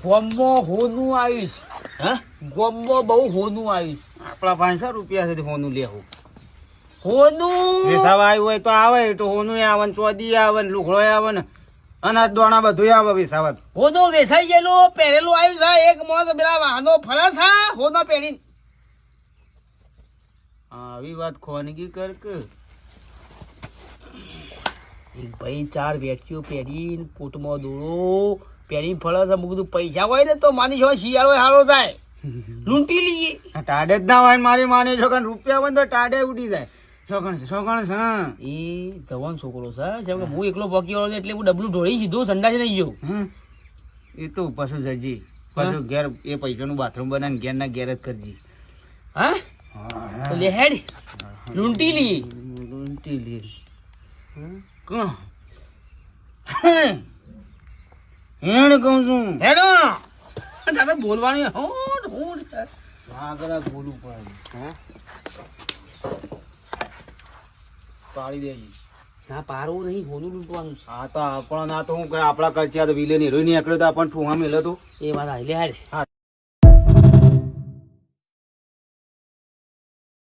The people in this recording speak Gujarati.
ગોમમાં હોનું આવીશ. હા ગોમમાં બહુ હોનું આવીશ. આપણા 500 રૂપિયા સુધી હોનું લેવું. હોનું વેસાવા આવ્યું હોય તો આવે તો હોનું આવે ને ચોદી આવે ને લુગડો આવે ને અનાજ દોણા બધું આવે વેસાવા. હોનું વેસાઈ ગયેલું પહેરેલું આવ્યું છે. એક મોત પેલા વાહનો ફરે છે હોનો પહેરીને. આવી વાત ખોનગી કર કે એક ભાઈ 4 વેટીઓ પહેરીને પોટમાં દોડો પહેરીને ફરે છે. મું કીધું પૈસા હોય ને તો માની છો શિયાળો સારો થાય લૂંટી લઈએ. ટાડે જ ના હોય ને મારી માની છોકરા રૂપિયા હોય ને તો ટાડે ઉડી જાય. છોકણ છે એ જવાન છોકરો છે. જેમ કે હું એકલો પકી વાળો એટલે હું ડબલું ઢોળી સીધો સંડાસ નહીં ગયો. એ તો પાછું જજી પાછું ઘેર એ પૈસાનું બાથરૂમ બનાવીને ઘેર ના ઘેર જ કરજી. હા તો લે હેડ લૂંટી લઈએ. લૂંટી લે હેડ કહું છું. હેડો દાદા બોલવાની આગળ બોલવું પડે. પાડી દેજી. ના પારવું નહીં હોનું લૂંટવાનું છે. હા તો આપણા ના તો હું કઈ આપણા કરતી આ તો વિલેન હીરો નીકળ્યો તો આપણને ઠુહા મેલો તો એ વાત આવી લે હેડ. હા